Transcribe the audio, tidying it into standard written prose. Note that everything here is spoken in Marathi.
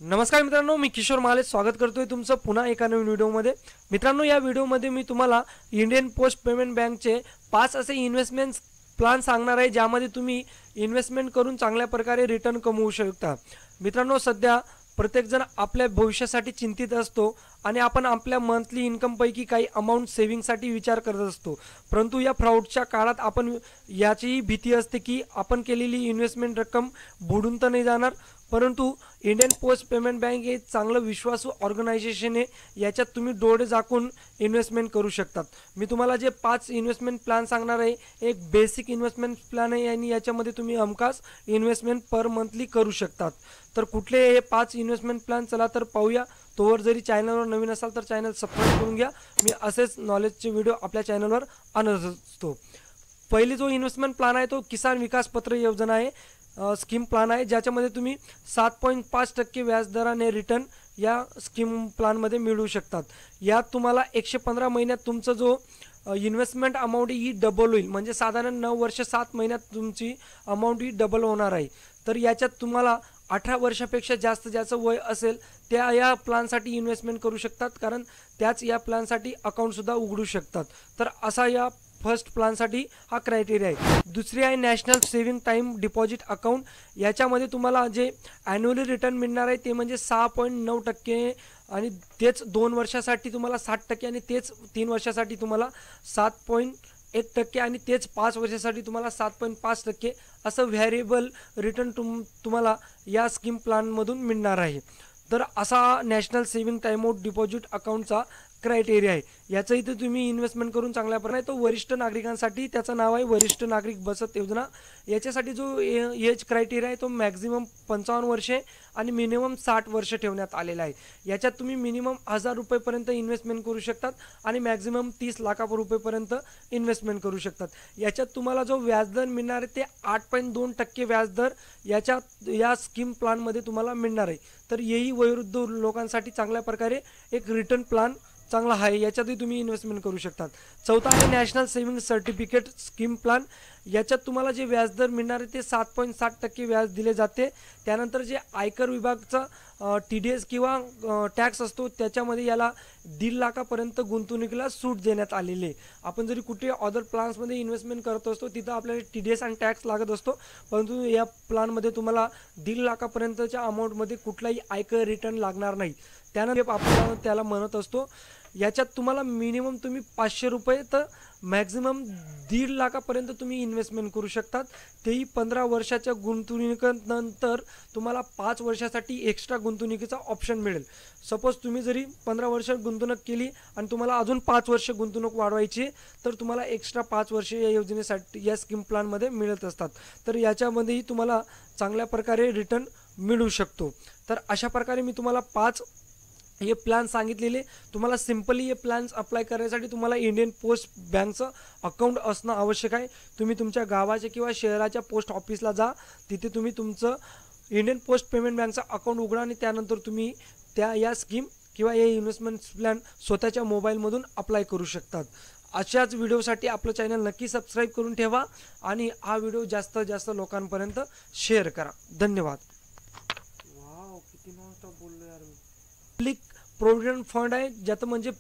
नमस्कार मित्रांनो, मी किशोर माले स्वागत करतोय तुमचं पुन्हा एका नवीन व्हिडिओमध्ये। मित्रांनो, या व्हिडिओमध्ये मी तुम्हाला इंडियन पोस्ट पेमेंट बँकचे 5 असे इन्व्हेस्टमेंट प्लान सांगणार आहे, ज्यामध्ये तुम्ही इन्व्हेस्टमेंट करून चांगल्या प्रकारे रिटर्न कमवू शकता। मित्रांनो, सध्या प्रत्येकजण आपल्या भविष्यासाठी चिंतित असतो आणि आपण आपल्या मंथली इन्कमपैकी काही अमाऊंट सेव्हिंगसाठी विचार करत असतो, परंतु या फ्रॉडच्या काळात आपण याचीही भीती असते की आपण केलेली इन्व्हेस्टमेंट रक्कम बुडून तर नाही जाणार। परंतु इंडियन पोस्ट पेमेंट बँक हे चांगलं विश्वासू ऑर्गनायझेशन आहे, याच्यात तुम्ही डोळे झाकून इन्व्हेस्टमेंट करू शकतात। मी तुम्हाला जे 5 इन्व्हेस्टमेंट प्लॅन सांगणार आहे, एक बेसिक इन्व्हेस्टमेंट प्लॅन आहे आणि याच्यामध्ये तुम्ही हमखास इन्व्हेस्टमेंट पर मंथली करू शकतात। तर कुठले हे 5 इन्व्हेस्टमेंट प्लॅन, चला तर पाहूया। तोवर जरी चॅनलवर नवीन असाल तर चॅनल सबस्क्राईब करून घ्या। मी असेच नॉलेजचे व्हिडिओ आपल्या चॅनलवर आणत असतो। पहिली जो इन्व्हेस्टमेंट प्लॅन आहे तो किसान विकास पत्र योजना आहे, स्कीम प्लान आहे, ज्याच्यामध्ये तुम्ही 7.5% व्याजदराने रिटर्न या स्कीम प्लानमध्ये मिळवू शकतात। यात तुम्हाला 115 महिन्यात तुमचा जो इन्व्हेस्टमेंट अमाऊंट ही डबल होईल, म्हणजे साधारण 9 वर्ष 7 महिन्यात तुमची अमाऊंट ही डबल होणार आहे। तर याच्यात तुम्हाला 18 वर्षापेक्षा जास्त ज्याचं वय असेल त्या या प्लॅनसाठी इन्व्हेस्टमेंट करू शकतात, कारण त्याच या प्लॅनसाठी अकाउंटसुद्धा उघडू शकतात। तर असा या फर्स्ट प्लॅनसाठी हा क्रायटेरिया आहे। दुसरी आहे national saving time deposit account. याच्यामध्ये तुम्हाला जे ॲन्युअली रिटर्न मिळणार आहे ते म्हणजे 6.9% आणि तेच 2 वर्षासाठी तुम्हाला 60% आणि तेच 3 वर्षासाठी तुम्हाला 7.1% आणि तेच 5 वर्षासाठी तुम्हाला 7.5% असं व्हॅरिएबल रिटर्न तुम्हाला या स्कीम प्लॅनमधून मिळणार आहे। तर असा national saving time out deposit अकाउंटचा क्रायटेरिया आहे। याचं इथे तुम्ही इन्व्हेस्टमेंट करून चांगल्या प्रकारे, तो वरिष्ठ नागरिकांसाठी त्याचं नाव आहे वरिष्ठ नागरिक बचत योजना। याच्यासाठी जो एज क्रायटेरिया आहे तो मॅक्झिमम 55 वर्षे आणि मिनिमम 60 वर्ष ठेवण्यात आलेला आहे। याच्यात तुम्ही मिनिमम 1000 रुपयेपर्यंत इन्व्हेस्टमेंट करू शकतात आणि मॅक्झिमम 30 लाख रुपयेपर्यंत इन्व्हेस्टमेंट करू शकतात। याच्यात तुम्हाला जो व्याजदर मिळणार आहे ते 8.2% व्याजदर याच्यात या स्कीम प्लॅनमध्ये तुम्हाला मिळणार आहे। तर येही वयोवृद्ध लोकांसाठी चांगल्या प्रकारे एक रिटर्न प्लॅन चांगला आहे, याच्यातही तुम्ही इन्व्हेस्टमेंट करू शकतात। चौथा आहे national saving certificate scheme plan. याच्यात तुम्हाला जे व्याजदर मिळणार आहे ते 7.7% व्याज दिले जाते। त्यानंतर जे आयकर विभागाचा TDS किंवा टॅक्स असतो त्याच्यामध्ये याला 1.5 लाखापर्यंत गुंतवणुकीला सूट देण्यात आलेली आहे। आपण जरी कुठे अदर प्लॅन्समध्ये इन्व्हेस्टमेंट करत असतो तिथं आपल्याला TDS आणि टॅक्स लागत असतो, परंतु या प्लॅनमध्ये तुम्हाला 1.5 लाखापर्यंतच्या अमाऊंटमध्ये कुठलाही आयकर रिटर्न लागणार नाही। त्यानंतर आपण त्याला म्हणत असतो। याच्यात तुम्हाला मिनिमम तुम्ही 500 रुपये तर मॅक्झिमम 1.5 लाखापर्यंत तुम्ही इन्व्हेस्टमेंट करू शकतात, तेही 15 वर्षाच्या गुंतवणुकीनंतर तुम्हाला 5 वर्षासाठी एक्स्ट्रा गुंतवणुकीचा ऑप्शन मिळेल। सपोज तुम्ही जरी 15 वर्ष गुंतवणूक केली आणि तुम्हाला अजून 5 वर्ष गुंतवणूक वाढवायची, तर तुम्हाला एक्स्ट्रा 5 वर्ष या योजनेसाठी या स्कीम प्लॅनमध्ये मिळत असतात। तर याच्यामध्येही तुम्हाला चांगल्या प्रकारे रिटर्न मिळू शकतो। तर अशा प्रकारे मी तुम्हाला 5 हे प्लॅन सांगितलेले। तुम्हाला सिंपली हे प्लॅन्स अप्लाय करण्यासाठी तुम्हाला इंडियन पोस्ट बँकचं अकाउंट असणं आवश्यक आहे। तुम्ही तुमच्या गावाच्या किंवा शहराच्या पोस्ट ऑफिसला जा, तिथे तुम्ही तुमचं इंडियन पोस्ट पेमेंट बँकचं अकाउंट उघडा आणि त्यानंतर तुम्ही या स्कीम किंवा हे इन्व्हेस्टमेंट प्लॅन स्वतःच्या मोबाईलमधून अप्लाय करू शकतात। अशाच व्हिडिओसाठी आपलं चॅनल नक्की सबस्क्राईब करून ठेवा आणि हा व्हिडिओ जास्तीत जास्त लोकांपर्यंत शेअर करा। धन्यवाद। वाव, किती मस्त बोललो यार मी। प्रोव्हिडंट फंड आहे, ज्यात म्हणजे